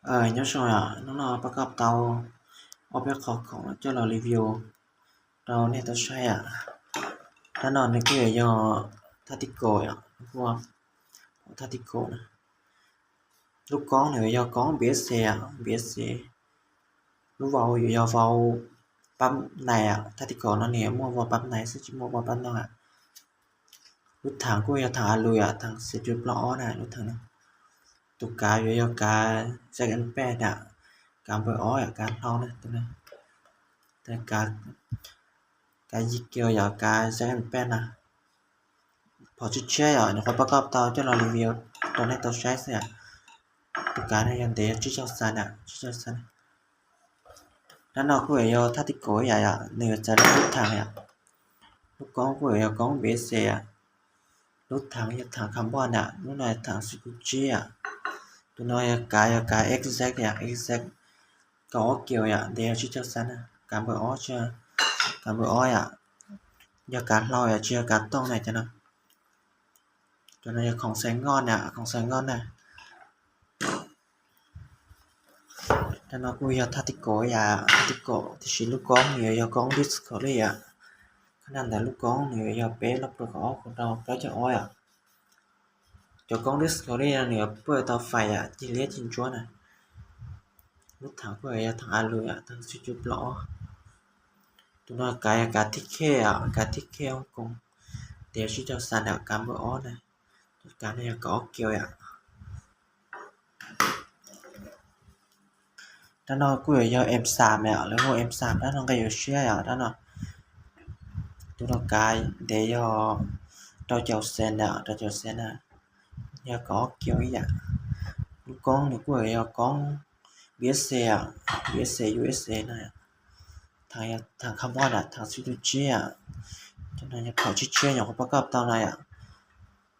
nhớ rồi nó bắt gặp tàu ở bên khó cho là review tàu này tao sai nó này cái do Tatico qua Tatico lúc con này do con BSC lúc vào do vàoปั๊มnày Tatico nó nè mua vàoปั๊มnày sẽ chỉ mua vàoปั๊มnào lúc thằng của thằng lùi thằng sẽ chụp lõ này lúc thằng tục cá do cá sẽ gắn pet cảm với ói cá lau này tụi nàyแต่cáยิกเกี่ยวอย่าcá sẽ gắn petพอชุดแช่เนี่ยเขาประกอบเตาจะเรารีวิวตอนนี้เตาใช้เสียตุกการให้ยันเดชุดเจ้าซันด้านนอกก็有它的狗呀那个在路堂ลูกกองก็有กองเบสลูกถังyaถังคาร์บอนนู่นถังซิกุจิตัวน้อยกายexactก็เกี่ยวเดชุดเจ้าซันการบ่อจะการบ่อย่าการเล่าเชื่อการต้องไหนจ้ะนะตัวนั้นของแสงงอนแต่นอกกูอยากทัติโกที่ชิลูกกองเนี่ยอยากกองดิสเขาเลยขนาดแต่ลูกกองเนี่ยอยากเป๊ะรับประกอบของเราก็จะอ้อยจะกองดิสเขาเลยเนี่ยเปิดเตาไฟที่เลียจินจ้วนลูกถังเปิดถังอาลูถังสุจุปล้อตัวนั้นกายอากาศที่แค่ฮ่องกงเดี๋ยวชื่อเจ้าซันการบ่อการเนี่ยก็เกี่ยวด้านนอกกูอยาก M3 แล้วก็ M3 ด้านนอกก็อยู่เชื่อด้านนอกตัวนอกกายเดี๋ยวเราเจ้าเซนอยากก็เกี่ยวลูกกองนี่กูอยากกอง BSC USA ทางคำว่าทางซิตูจิจังนั้นพอชิเชื่ออย่างเขาประกอบตอนไหน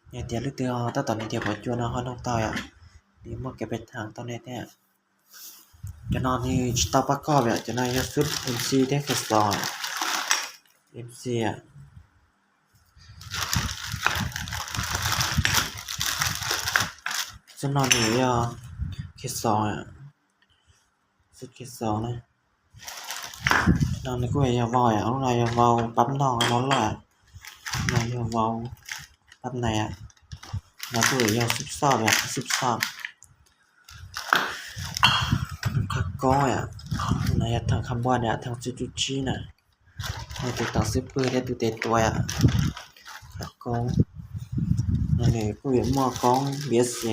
เนี่ยเดี๋ยวลึกๆตอนนี้เดี๋ยวพอจวนเฮาน้องต่อยนี่มันก็เป็นทางตอนนี้แท้จะนอนนี่ตาประกอบจะนอนจะสุด MC ได้แค่2 MC จะนอนนี่แค่2สุดแค่2นะนอนนี่กูอยากเว้าเอาหน่อยอยากเว้าปั๊มน้องร้อนล่ะนายอยากเว้าปั๊มไหนแล้วกูอยาก12คักก้อยนายทางคำว่าทางจุจิให้ติดตั้งซิปเปอร์ได้ตัวตัวคักก้องนั่นแหละกูอยากมอกอง BSC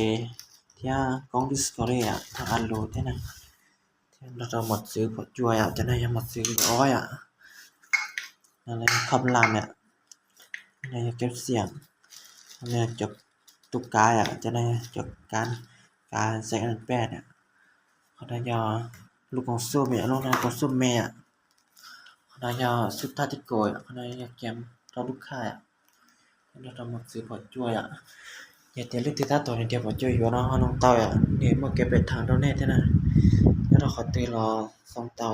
ที่กอง Discovery ทางอันโหลดที่เราหมดซื้อพอจ่วยจะได้หมดซื้ออ้อยนั่นแหละคำรามนายเก็บเสียงเนี่ยจบตุกกายจะได้จบการใส่อันแปดเขาได้ยาลูกของส้มลูกนั้นของส้มแม่เขาได้ยาสุดท้ายที่โกยเขาได้ยาเกมเราลูกค้าเราทำหมดซื้อพอจ่วยอย่าเตลึกติดตาตัวนี้เดียวพอจ่วยอยู่เนาะน้องเต้านี่มาเก็บไปทางตรงนี้เท่านั้นแล้วเราขอตีรอ2เต้า